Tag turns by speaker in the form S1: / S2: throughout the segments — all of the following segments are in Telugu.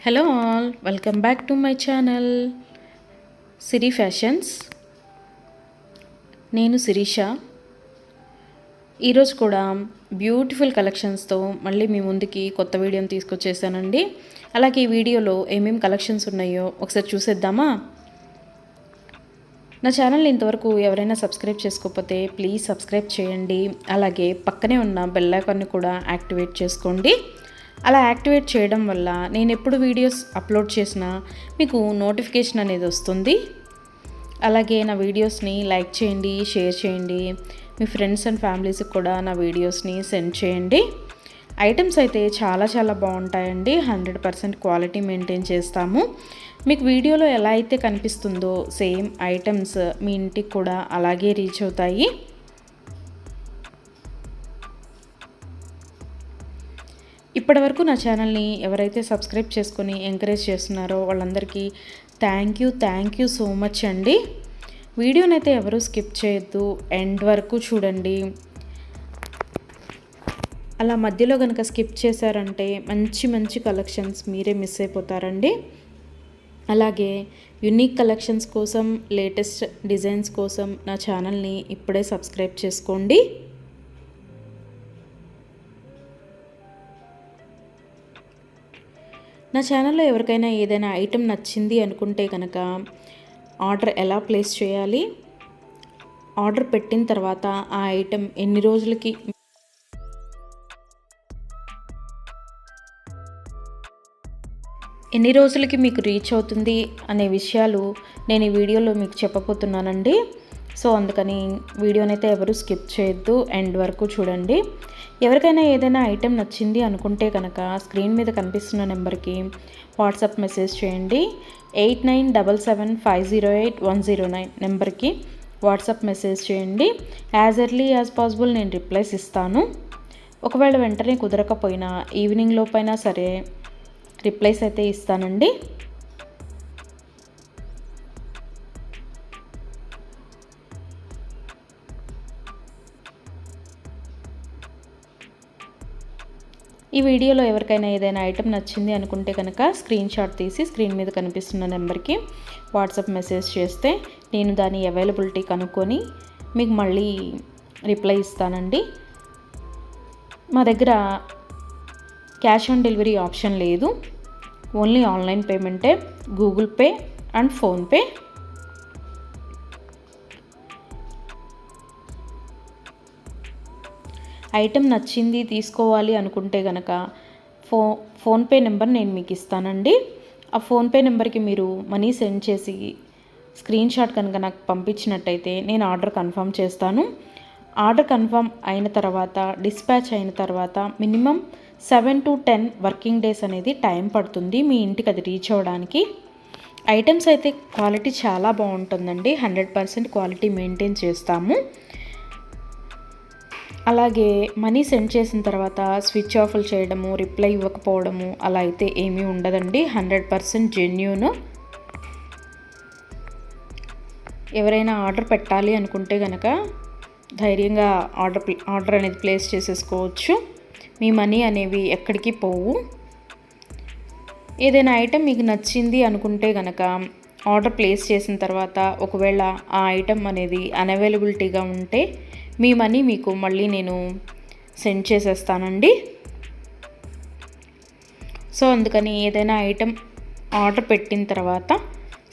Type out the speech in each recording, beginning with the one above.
S1: Hello all, welcome back to my channel Siri fashions. నేను శిరీష. ఈరోజు కూడా బ్యూటిఫుల్ కలెక్షన్స్తో మళ్ళీ మీ ముందుకి కొత్త వీడియోని తీసుకొచ్చేసానండి. అలాగే ఈ వీడియోలో ఏమేమి కలెక్షన్స్ ఉన్నాయో ఒకసారి చూసేద్దామా? నా ఛానల్ని ఇంతవరకు ఎవరైనా సబ్స్క్రైబ్ చేసుకోకపోతే ప్లీజ్ సబ్స్క్రైబ్ చేయండి. అలాగే పక్కనే ఉన్న బెల్ ఐకాన్ని కూడా యాక్టివేట్ చేసుకోండి. అలా యాక్టివేట్ చేయడం వల్ల నేను ఎప్పుడు వీడియోస్ అప్లోడ్ చేసినా మీకు నోటిఫికేషన్ అనేది వస్తుంది. అలాగే నా వీడియోస్ని లైక్ చేయండి, షేర్ చేయండి. మీ ఫ్రెండ్స్ అండ్ ఫ్యామిలీస్కి కూడా నా వీడియోస్ని సెండ్ చేయండి. ఐటమ్స్ అయితే చాలా బాగుంటాయండి. 100% క్వాలిటీ మెయింటైన్ చేస్తాము. మీకు వీడియోలో ఎలా అయితే కనిపిస్తుందో సేమ్ ఐటమ్స్ మీ ఇంటికి కూడా అలాగే రీచ్ అవుతాయి. ఇప్పటివరకు నా ఛానల్ని ఎవరైతే సబ్స్క్రైబ్ చేసుకొని ఎంకరేజ్ చేస్తున్నారో వాళ్ళందరికీ థ్యాంక్ యూ సో మచ్ అండి. వీడియోనైతే ఎవరు స్కిప్ చేయొద్దు, ఎండ్ వరకు చూడండి. అలా మధ్యలో కనుక స్కిప్ చేశారంటే మంచి కలెక్షన్స్ మీరే మిస్ అయిపోతారండి. అలాగే యునిక్ కలెక్షన్స్ కోసం, లేటెస్ట్ డిజైన్స్ కోసం నా ఛానల్ని ఇప్పుడే సబ్స్క్రైబ్ చేసుకోండి. నా ఛానల్లో ఎవరికైనా ఏదైనా ఐటెం నచ్చింది అనుకుంటే కనుక ఆర్డర్ ఎలా ప్లేస్ చేయాలి, ఆర్డర్ పెట్టిన తర్వాత ఆ ఐటెం ఎన్ని రోజులకి మీకు రీచ్ అవుతుంది అనే విషయాలు నేను ఈ వీడియోలో మీకు చెప్పబోతున్నానండి. సో అందుకని వీడియోనైతే ఎవరు స్కిప్ చేయొద్దు, ఎండ్ వరకు చూడండి. ఎవరికైనా ఏదైనా ఐటెం నచ్చింది అనుకుంటే కనుక స్క్రీన్ మీద కనిపిస్తున్న నెంబర్కి వాట్సాప్ మెసేజ్ చేయండి. 8977508109 నెంబర్కి వాట్సాప్ మెసేజ్ చేయండి. యాజ్ ఎర్లీ యాజ్ పాసిబుల్ నేను రిప్లైస్ ఇస్తాను. ఒకవేళ వెంటనే కుదరకపోయినా ఈవినింగ్ లోపైనా సరే రిప్లైస్ అయితే ఇస్తానండి. ఈ వీడియోలో ఎవరికైనా ఏదైనా ఐటెం నచ్చింది అనుకుంటే కనుక స్క్రీన్ షాట్ తీసి స్క్రీన్ మీద కనిపిస్తున్న నెంబర్కి వాట్సాప్ మెసేజ్ చేస్తే నేను దాని అవైలబిలిటీ కనుక్కొని మీకు మళ్ళీ రిప్లై ఇస్తానండి. మా దగ్గర క్యాష్ ఆన్ డెలివరీ ఆప్షన్ లేదు, ఓన్లీ ఆన్లైన్ పేమెంటే, Google pay and PhonePe. Item నచ్చింది తీసుకోవాలి అనుకుంటే కనుక ఫోన్పే నెంబర్ నేను మీకు ఇస్తానండి. ఆ ఫోన్పే నెంబర్కి మీరు మనీ సెండ్ చేసి స్క్రీన్ షాట్ కనుక నాకు పంపించినట్టయితే నేను ఆర్డర్ కన్ఫర్మ్ చేస్తాను. ఆర్డర్ కన్ఫర్మ్ అయిన తర్వాత, డిస్పాచ్ అయిన తర్వాత మినిమం 7 to 10 వర్కింగ్ డేస్ అనేది టైం పడుతుంది మీ ఇంటికి అది రీచ్ అవ్వడానికి. ఐటమ్స్ అయితే క్వాలిటీ చాలా బాగుంటుందండి. 100% క్వాలిటీ మెయింటైన్ చేస్తాము. అలాగే మనీ సెండ్ చేసిన తర్వాత స్విచ్ ఆఫ్లు చేయడము, రిప్లై ఇవ్వకపోవడము అలా అయితే ఏమీ ఉండదండి. 100% జెన్యూన్. ఎవరైనా ఆర్డర్ పెట్టాలి అనుకుంటే కనుక ధైర్యంగా ఆర్డర్ అనేది ప్లేస్ చేసేసుకోవచ్చు. మీ మనీ అనేవి ఎక్కడికి పోవు. ఏదైనా ఐటెం మీకు నచ్చింది అనుకుంటే కనుక ఆర్డర్ ప్లేస్ చేసిన తర్వాత ఒకవేళ ఆ ఐటెం అనేది అన్అవైలబిలిటీగా ఉంటే మీ మనీ మీకు మళ్ళీ నేను సెండ్ చేసేస్తానండి. సో అందుకని ఏదైనా ఐటెం ఆర్డర్ పెట్టిన తర్వాత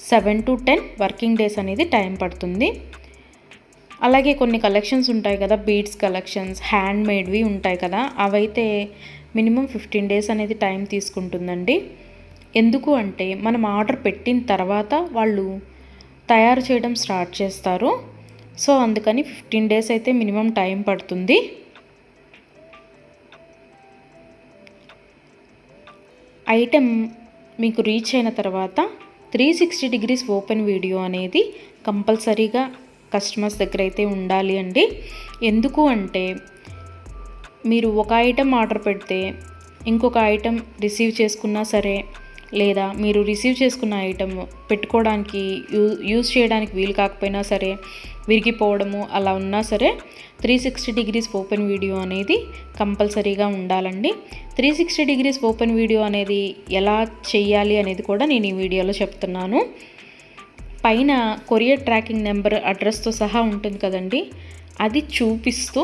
S1: 7 to 10 వర్కింగ్ డేస్ అనేది టైం పడుతుంది. అలాగే కొన్ని కలెక్షన్స్ ఉంటాయి కదా, బీడ్స్ కలెక్షన్స్, హ్యాండ్ మేడ్వి ఉంటాయి కదా, అవైతే మినిమం 15 డేస్ అనేది టైం తీసుకుంటుందండి. ఎందుకు అంటే మనం ఆర్డర్ పెట్టిన తర్వాత వాళ్ళు తయారు చేయడం స్టార్ట్ చేస్తారు. సో అందుకని 15 డేస్ అయితే మినిమం టైం పడుతుంది. ఐటెం మీకు రీచ్ అయిన తర్వాత 360 degrees ఓపెన్ వీడియో అనేది కంపల్సరీగా కస్టమర్స్ దగ్గర అయితే ఉండాలి అండి. ఎందుకు అంటే మీరు ఒక ఐటెం ఆర్డర్ పెడితే ఇంకొక ఐటెం రిసీవ్ చేసుకున్నా సరే లేదా మీరు రిసీవ్ చేసుకున్న ఐటమ్ పెట్టుకోవడానికి యూజ్ చేయడానికి వీలు కాకపోయినా సరే, విరిగిపోవడము అలా ఉన్నా సరే 360 డిగ్రీస్ ఓపెన్ వీడియో అనేది కంపల్సరీగా ఉండాలండి. 360 డిగ్రీస్ ఓపెన్ వీడియో అనేది ఎలా చేయాలి అనేది కూడా నేను ఈ వీడియోలో చెప్తున్నాను. పైన కొరియర్ ట్రాకింగ్ నెంబర్ అడ్రస్తో సహా ఉంటుంది కదండి, అది చూపిస్తూ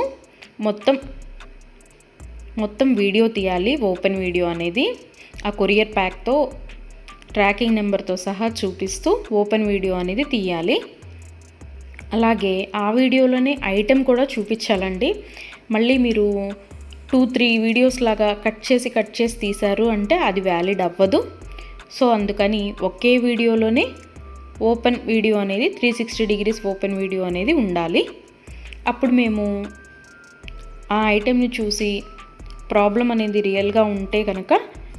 S1: మొత్తం వీడియో తీయాలి. ఓపెన్ వీడియో అనేది ఆ కొరియర్ ప్యాక్తో ట్రాకింగ్ నెంబర్తో సహా చూపిస్తూ ఓపెన్ వీడియో అనేది తీయాలి. అలాగే ఆ వీడియోలోనే ఐటెం కూడా చూపించాలండి. మళ్ళీ మీరు 2-3 వీడియోస్ లాగా కట్ చేసి తీశారు అంటే అది వ్యాలిడ్ అవ్వదు. సో అందుకని ఒకే వీడియోలోనే ఓపెన్ వీడియో అనేది 360 డిగ్రీస్ ఓపెన్ వీడియో అనేది ఉండాలి. అప్పుడు మేము ఆ ఐటెంని చూసి ప్రాబ్లం అనేది రియల్గా ఉంటే కనుక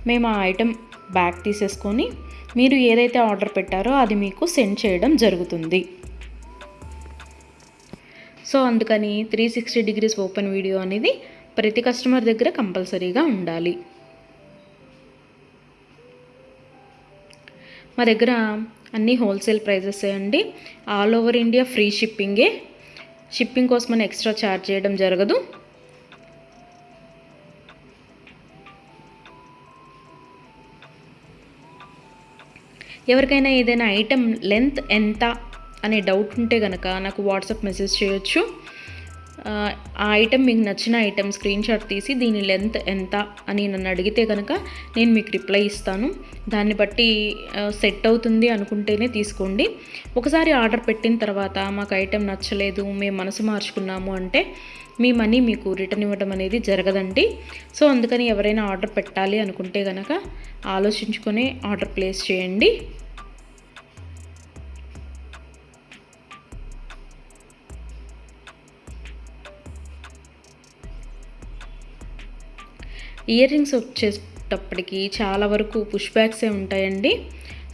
S1: మేము ఆ ఐటెం బ్యాక్ తీసేసుకొని మీరు ఏదైతే ఆర్డర్ పెట్టారో అది మీకు సెండ్ చేయడం జరుగుతుంది. సో అందుకని 360 డిగ్రీస్ ఓపెన్ వీడియో అనేది ప్రతి కస్టమర్ దగ్గర కంపల్సరీగా ఉండాలి. మా దగ్గర అన్నీ హోల్సేల్ ప్రైజెస్ అండి. ఆల్ ఓవర్ ఇండియా ఫ్రీ షిప్పింగే. షిప్పింగ్ కోసం మనం ఎక్స్ట్రా ఛార్జ్ చేయడం జరగదు. ఎవరికైనా ఏదైనా ఐటెం లెంత్ ఎంత అనే డౌట్ ఉంటే కనుక నాకు వాట్సాప్ మెసేజ్ చేయొచ్చు. ఆ ఐటెం మీకు నచ్చిన ఐటెం స్క్రీన్ షాట్ తీసి దీని లెంత్ ఎంత అని నన్ను అడిగితే కనుక నేను మీకు రిప్లై ఇస్తాను. దాన్ని బట్టి సెట్ అవుతుంది అనుకుంటేనే తీసుకోండి. ఒకసారి ఆర్డర్ పెట్టిన తర్వాత మాకు ఐటెం నచ్చలేదు, మేము మనసు మార్చుకున్నాము అంటే మీ మనీ మీకు రిటర్న్ ఇవ్వడం అనేది జరగదండి. సో అందుకని ఎవరైనా ఆర్డర్ పెట్టాలి అనుకుంటే కనుక ఆలోచించుకొని ఆర్డర్ ప్లేస్ చేయండి. ఇయర్ రింగ్స్ వచ్చేటప్పటికి చాలా వరకు పుష్ బ్యాగ్సే ఉంటాయండి.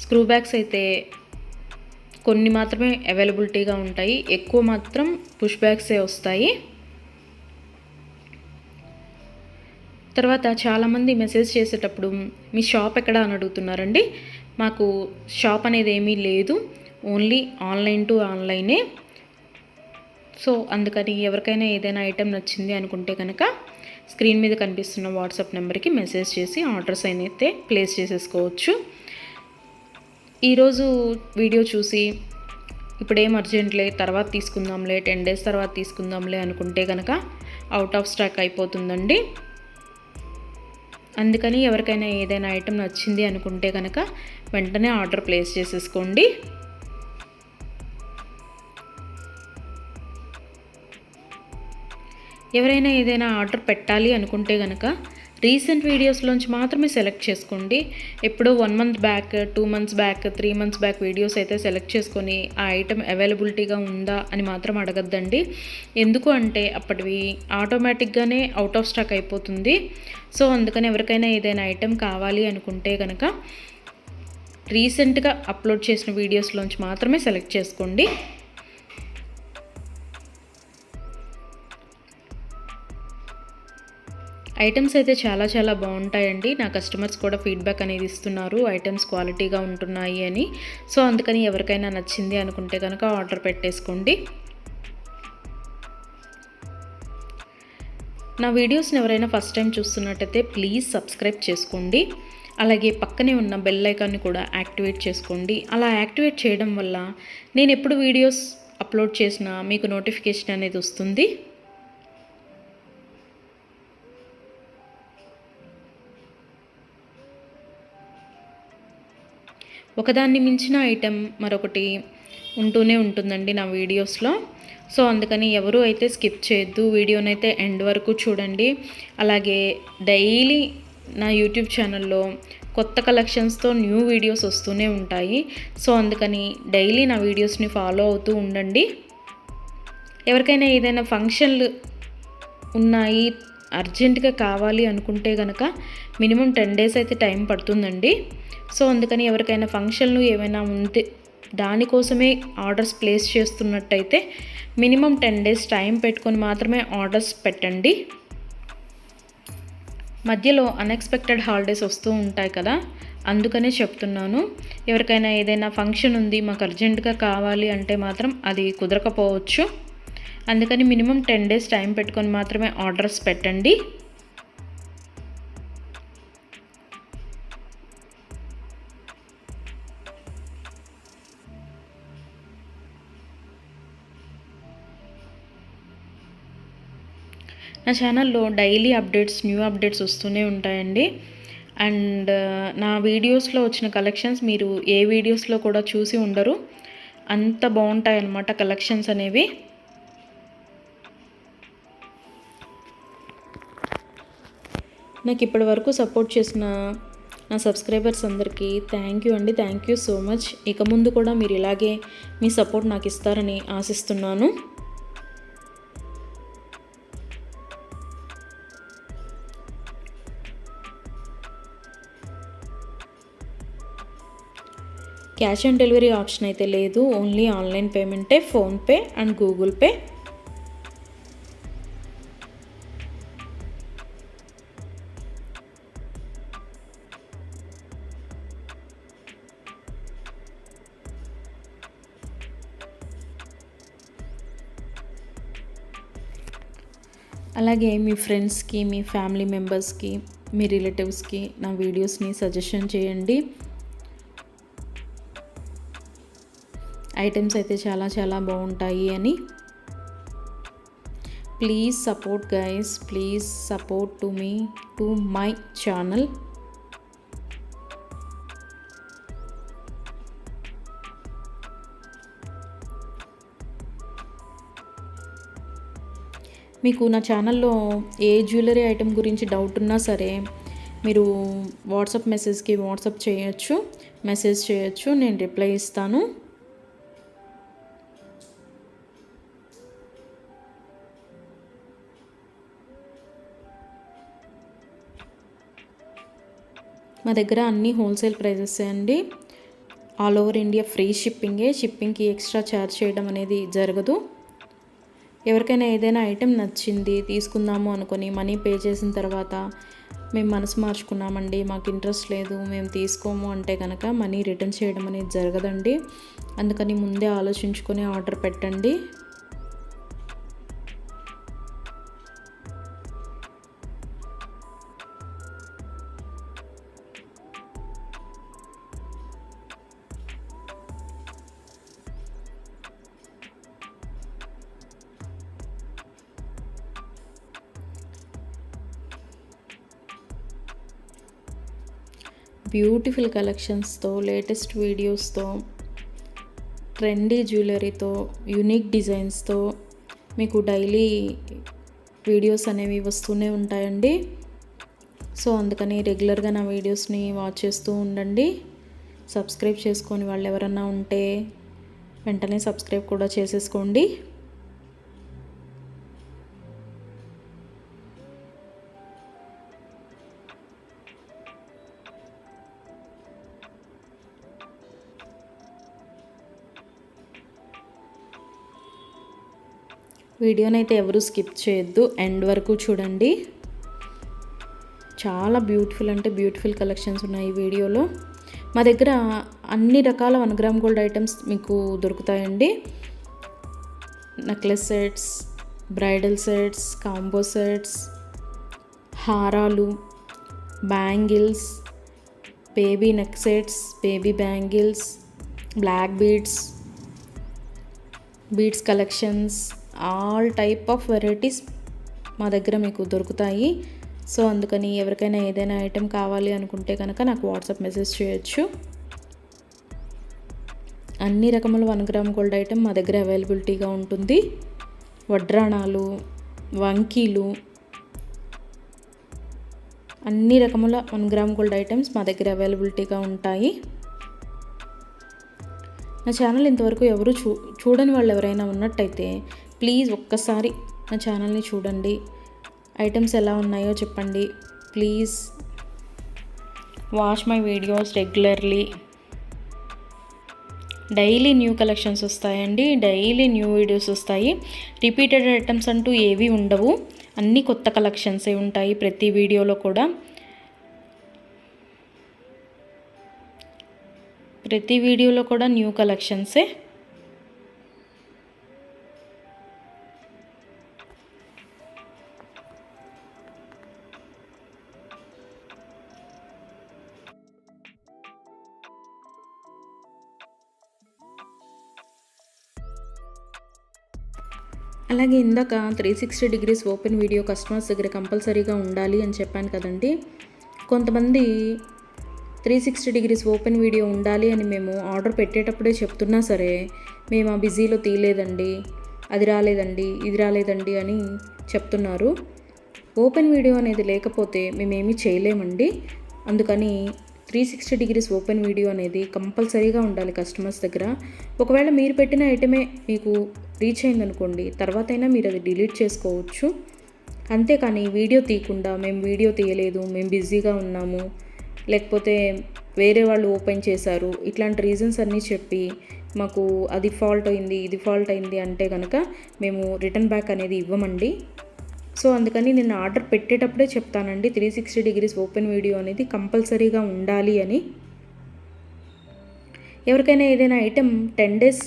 S1: స్క్రూ బ్యాగ్స్ అయితే కొన్ని మాత్రమే అవైలబిలిటీగా ఉంటాయి, ఎక్కువ మాత్రం పుష్ బ్యాగ్సే వస్తాయి. తర్వాత చాలామంది మెసేజ్ చేసేటప్పుడు మీ షాప్ ఎక్కడ అని అడుగుతున్నారండి. మాకు షాప్ అనేది ఏమీ లేదు, ఓన్లీ ఆన్లైన్ టు ఆన్లైనే. సో అందుకని ఎవరికైనా ఏదైనా ఐటెం నచ్చింది అనుకుంటే కనుక స్క్రీన్ మీద కనిపిస్తున్న వాట్సాప్ నెంబర్కి మెసేజ్ చేసి ఆర్డర్స్ అయితే ప్లేస్ చేసేసుకోవచ్చు. ఈరోజు వీడియో చూసి ఇప్పుడేం అర్జెంట్లే తర్వాత తీసుకుందాంలే, 10 days తర్వాత తీసుకుందాంలే అనుకుంటే కనుక అవుట్ ఆఫ్ స్టాక్ అయిపోతుందండి. అందుకని ఎవరికైనా ఏదైనా ఐటెం నచ్చింది అనుకుంటే కనుక వెంటనే ఆర్డర్ ప్లేస్ చేసేసుకోండి. ఎవరైనా ఏదైనా ఆర్డర్ పెట్టాలి అనుకుంటే కనుక రీసెంట్ వీడియోస్లోంచి మాత్రమే సెలెక్ట్ చేసుకోండి. ఎప్పుడో 1 month back, 2 months back, 3 months back videos అయితే సెలెక్ట్ చేసుకొని ఆ ఐటెం అవైలబిలిటీగా ఉందా అని మాత్రం అడగద్దండి. ఎందుకు అంటే అప్పటివి ఆటోమేటిక్గానే అవుట్ ఆఫ్ స్టాక్ అయిపోతుంది. సో అందుకని ఎవరికైనా ఏదైనా ఐటెం కావాలి అనుకుంటే కనుక రీసెంట్గా అప్లోడ్ చేసిన వీడియోస్లోంచి మాత్రమే సెలెక్ట్ చేసుకోండి. ఐటమ్స్ అయితే చాలా బాగుంటాయండి. నా కస్టమర్స్ కూడా ఫీడ్బ్యాక్ అనేది ఇస్తున్నారు, ఐటమ్స్ క్వాలిటీగా ఉంటున్నాయి అని. సో అందుకని ఎవరికైనా నచ్చింది అనుకుంటే కనుక ఆర్డర్ పెట్టేసుకోండి. నా వీడియోస్ని ఎవరైనా ఫస్ట్ టైం చూస్తున్నట్టయితే ప్లీజ్ సబ్స్క్రైబ్ చేసుకోండి. అలాగే పక్కనే ఉన్న బెల్ ఐకాన్ని కూడా యాక్టివేట్ చేసుకోండి. అలా యాక్టివేట్ చేయడం వల్ల నేను ఎప్పుడు వీడియోస్ అప్లోడ్ చేసినా మీకు నోటిఫికేషన్ అనేది వస్తుంది. ఒకదాన్ని మించిన ఐటెం మరొకటి ఉంటూనే ఉంటుందండి నా వీడియోస్లో. సో అందుకని ఎవరు అయితే స్కిప్ చేయొద్దు, వీడియోనైతే ఎండ్ వరకు చూడండి. అలాగే డైలీ నా యూట్యూబ్ ఛానల్లో కొత్త కలెక్షన్స్తో న్యూ వీడియోస్ వస్తూనే ఉంటాయి. సో అందుకని డైలీ నా వీడియోస్ని ఫాలో అవుతూ ఉండండి. ఎవరికైనా ఏదైనా ఫంక్షన్లు ఉన్నాయి, అర్జెంటుగా కావాలి అనుకుంటే కనుక మినిమం 10 days అయితే టైం పడుతుందండి. సో అందుకని ఎవరికైనా ఫంక్షన్లు ఏమైనా ఉంటే దానికోసమే ఆర్డర్స్ ప్లేస్ చేస్తున్నట్టయితే మినిమం 10 days టైం పెట్టుకొని మాత్రమే ఆర్డర్స్ పెట్టండి. మధ్యలో అన్ఎక్స్పెక్టెడ్ హాలిడేస్ వస్తూ ఉంటాయి కదా, అందుకనే చెప్తున్నాను. ఎవరికైనా ఏదైనా ఫంక్షన్ ఉంది మాకు అర్జెంటుగా కావాలి అంటే మాత్రం అది కుదరకపోవచ్చు. అందుకని మినిమం 10 days టైం పెట్టుకొని మాత్రమే ఆర్డర్స్ పెట్టండి. నా ఛానల్లో డైలీ న్యూ అప్డేట్స్ వస్తూనే ఉంటాయండి. అండ్ నా వీడియోస్లో వచ్చిన కలెక్షన్స్ మీరు ఏ వీడియోస్లో కూడా చూసి ఉండరు. అంత బాగుంటాయి అన్నమాట కలెక్షన్స్ అనేవి. నాకు ఇప్పటి వరకు సపోర్ట్ చేసిన నా సబ్స్క్రైబర్స్ అందరికీ థ్యాంక్ యూ అండి. Thank you so much. ఇక ముందు కూడా మీరు ఇలాగే మీ సపోర్ట్ నాకు ఇస్తారని ఆశిస్తున్నాను. క్యాష్ ఆన్ డెలివరీ ఆప్షన్ అయితే లేదు. ఓన్లీ ఆన్లైన్ పేమెంటే, ఫోన్పే అండ్ గూగుల్ పే. అలాగే మీ ఫ్రెండ్స్కి, మీ ఫ్యామిలీ మెంబర్స్కి, మీ రిలేటివ్స్కి నా వీడియోస్ని సజెషన్ చేయండి. ఐటమ్స్ అయితే చాలా బాగుంటాయి అని. Please support guys, please support to my channel. మీకు నా ఛానల్లో ఏ జ్యువెలరీ ఐటెం గురించి డౌట్ ఉన్నా సరే మీరు వాట్సాప్ చేయొచ్చు, మెసేజ్ చేయొచ్చు, నేను రిప్లై ఇస్తాను. మా దగ్గర అన్నీ హోల్సేల్ ప్రైజెస్ అండి. ఆల్ ఓవర్ ఇండియా ఫ్రీ షిప్పింగ్కి ఎక్స్ట్రా ఛార్జ్ చేయడం అనేది జరగదు. ఎవరికైనా ఏదైనా ఐటెం నచ్చింది తీసుకుందాము అనుకొని మనీ పే చేసిన తర్వాత మేము మనసు మార్చుకున్నామండి, మాకు ఇంట్రెస్ట్ లేదు, మేము తీసుకోము అంటే కనుక మనీ రిటర్న్ చేయడం అనేది జరగదండి. అందుకని ముందే ఆలోచించుకొని ఆర్డర్ పెట్టండి. బ్యూటిఫుల్ కలెక్షన్స్తో, లేటెస్ట్ వీడియోస్తో, ట్రెండీ జ్యువెలరీతో, యూనిక్ డిజైన్స్తో మీకు డైలీ వీడియోస్ అనేవి వస్తూనే ఉంటాయండి. సో అందుకని రెగ్యులర్గా నా వీడియోస్ని వాచ్ చేస్తూ ఉండండి. సబ్స్క్రైబ్ చేసుకొని వాళ్ళు ఎవరన్నా ఉంటే వెంటనే సబ్స్క్రైబ్ కూడా చేసేసుకోండి. వీడియోనైతే ఎవరు స్కిప్ చేయొద్దు, ఎండ్ వరకు చూడండి. చాలా బ్యూటిఫుల్ కలెక్షన్స్ ఉన్నాయి ఈ వీడియోలో. మా దగ్గర అన్ని రకాల 1 గ్రామ్ గోల్డ్ ఐటమ్స్ మీకు దొరుకుతాయండి. Necklace sets, bridal sets, combo sets, హారాలు, bangles, baby neck sets, baby bangles, black beads collections, all type of varieties మా దగ్గర మీకు దొరుకుతాయి. సో అందుకని ఎవరికైనా ఏదైనా ఐటెం కావాలి అనుకుంటే కనుక నాకు వాట్సాప్ మెసేజ్ చేయొచ్చు. అన్ని రకముల 1 గ్రామ్ గోల్డ్ ఐటెం మా దగ్గర అవైలబిలిటీగా ఉంటుంది. వడ్రాణాలు, వంకీలు, అన్ని రకముల 1 గ్రామ్ గోల్డ్ ఐటమ్స్ మా దగ్గర అవైలబిలిటీగా ఉంటాయి. నా ఛానల్ ఇంతవరకు ఎవరు చూడని వాళ్ళు ఎవరైనా ఉన్నట్టయితే ప్లీజ్ ఒక్కసారి నా ఛానల్ని చూడండి. ఐటమ్స్ ఎలా ఉన్నాయో చెప్పండి. Please watch my videos regularly. Daily new collections వస్తాయండి, డైలీ న్యూ వీడియోస్ వస్తాయి. రిపీటెడ్ ఐటమ్స్ అంటూ ఏవి ఉండవు, అన్నీ కొత్త కలెక్షన్సే ఉంటాయి ప్రతి వీడియోలో కూడా. ప్రతి వీడియోలో కూడా న్యూ కలెక్షన్సే. అలాగే ఇందాక 360 డిగ్రీస్ ఓపెన్ వీడియో కస్టమర్స్ దగ్గర కంపల్సరీగా ఉండాలి అని చెప్పాను కదండి. కొంతమంది 360 డిగ్రీస్ ఓపెన్ వీడియో ఉండాలి అని మేము ఆర్డర్ పెట్టేటప్పుడే చెప్తున్నా సరే, మేము ఆ బిజీలో తీయలేదండి, అది రాలేదండి, ఇది రాలేదండి అని చెప్తున్నారు. ఓపెన్ వీడియో అనేది లేకపోతే మేమేమీ చేయలేమండి. అందుకని 360 డిగ్రీస్ ఓపెన్ వీడియో అనేది కంపల్సరీగా ఉండాలి కస్టమర్స్ దగ్గర. ఒకవేళ మీరు పెట్టిన ఐటమే మీకు రీచ్ అయిందనుకోండి, తర్వాతైనా మీరు అది డిలీట్ చేసుకోవచ్చు. అంతేకాని వీడియో తీయకుండా మేము వీడియో తీయలేదు, మేము బిజీగా ఉన్నాము, లేకపోతే వేరే వాళ్ళు ఓపెన్ చేశారు, ఇట్లాంటి రీజన్స్ అన్నీ చెప్పి మాకు అది ఫాల్ట్ అయింది, ఇది ఫాల్ట్ అయింది అంటే కనుక మేము రిటర్న్ బ్యాక్ అనేది ఇవ్వమండి. సో అందుకని నేను ఆర్డర్ పెట్టేటప్పుడే చెప్తానండి 360 డిగ్రీస్ ఓపెన్ వీడియో అనేది కంపల్సరీగా ఉండాలి అని. ఎవరికైనా ఏదైనా item 10 days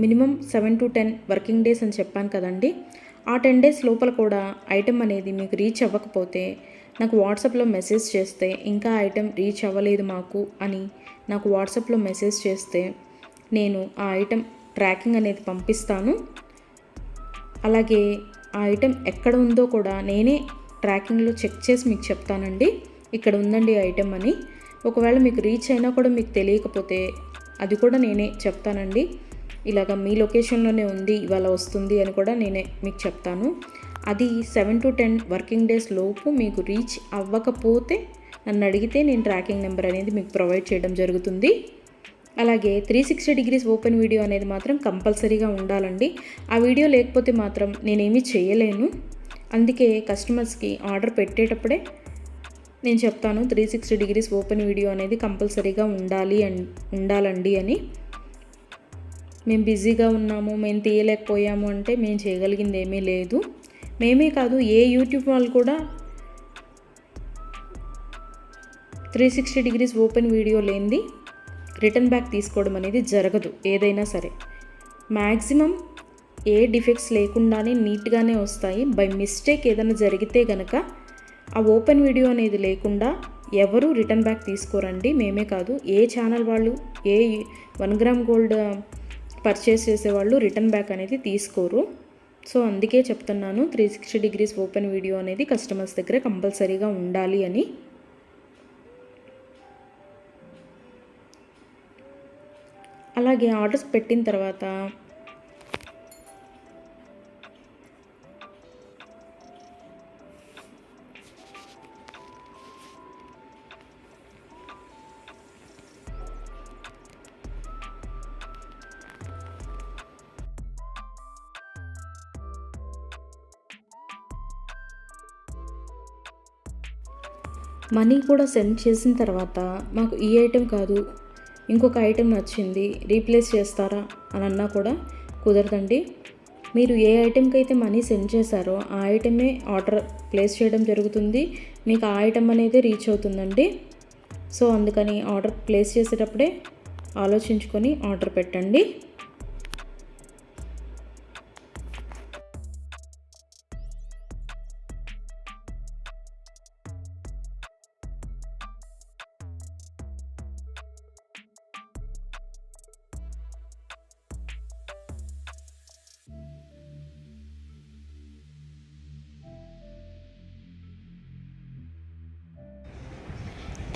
S1: minimum 7 to 10 working days అని చెప్పాను కదండి. ఆ 10 డేస్ లోపల కూడా ఐటెం అనేది మీకు రీచ్ అవ్వకపోతే నాకు వాట్సాప్లో మెసేజ్ చేస్తే, ఇంకా ఐటెం రీచ్ అవ్వలేదు మాకు అని నాకు వాట్సాప్లో మెసేజ్ చేస్తే నేను ఆ ఐటెం ట్రాకింగ్ అనేది పంపిస్తాను. అలాగే ఆ ఐటెం ఎక్కడ ఉందో కూడా నేనే ట్రాకింగ్లో చెక్ చేసి మీకు చెప్తానండి, ఇక్కడ ఉందండి ఐటెం అని. ఒకవేళ మీకు రీచ్ అయినా కూడా మీకు తెలియకపోతే అది కూడా నేనే చెప్తానండి, ఇలాగ మీ లొకేషన్లోనే ఉంది, ఇవాళ వస్తుంది అని కూడా నేనే మీకు చెప్తాను. అది 7 to 10 వర్కింగ్ డేస్ లోపు మీకు రీచ్ అవ్వకపోతే నన్ను అడిగితే నేను ట్రాకింగ్ నెంబర్ అనేది మీకు ప్రొవైడ్ చేయడం జరుగుతుంది. అలాగే 360 డిగ్రీస్ ఓపెన్ వీడియో అనేది మాత్రం కంపల్సరీగా ఉండాలండి. ఆ వీడియో లేకపోతే మాత్రం నేనేమీ చేయలేను. అందుకే కస్టమర్స్కి ఆర్డర్ పెట్టేటప్పుడే నేను చెప్తాను 360 డిగ్రీస్ ఓపెన్ వీడియో అనేది కంపల్సరీగా ఉండాలండి అని. మేము బిజీగా ఉన్నాము, మేము తీయలేకపోయాము అంటే మేము చేయగలిగింది ఏమీ లేదు. మేమే కాదు, ఏ యూట్యూబ్ వాళ్ళు కూడా 360 డిగ్రీస్ ఓపెన్ వీడియో లేనిది రిటర్న్ బ్యాక్ తీసుకోవడం అనేది జరగదు. ఏదైనా సరే మ్యాక్సిమం ఏ డిఫెక్ట్స్ లేకుండానే నీట్గానే వస్తాయి. బై మిస్టేక్ ఏదైనా జరిగితే గనక ఆ ఓపెన్ వీడియో అనేది లేకుండా ఎవరు రిటర్న్ బ్యాక్ తీసుకోరండి. మేమే కాదు, ఏ ఛానల్ వాళ్ళు, ఏ 1 గ్రామ్ గోల్డ్ పర్చేస్ చేసేవాళ్ళు రిటర్న్ బ్యాక్ అనేది తీసుకోరు. సో అందుకే చెప్తున్నాను 360 డిగ్రీస్ ఓపెన్ వీడియో అనేది కస్టమర్స్ దగ్గర కంపల్సరీగా ఉండాలి అని. అలాగే ఆర్డర్స్ పెట్టిన తర్వాత మనీ కూడా సెండ్ చేసిన తర్వాత మాకు ఈ ఐటెం కాదు, ఇంకొక ఐటెం నచ్చింది, రీప్లేస్ చేస్తారా అని అన్నా కూడా కుదరదండి. మీరు ఏ ఐటెంకి అయితే మనీ సెండ్ చేశారో ఆ ఐటమే ఆర్డర్ ప్లేస్ చేయడం జరుగుతుంది. మీకు ఆ ఐటెం అనేది రీచ్ అవుతుందండి. సో అందుకని ఆర్డర్ ప్లేస్ చేసేటప్పుడే ఆలోచించుకొని ఆర్డర్ పెట్టండి.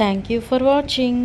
S1: Thank you for watching.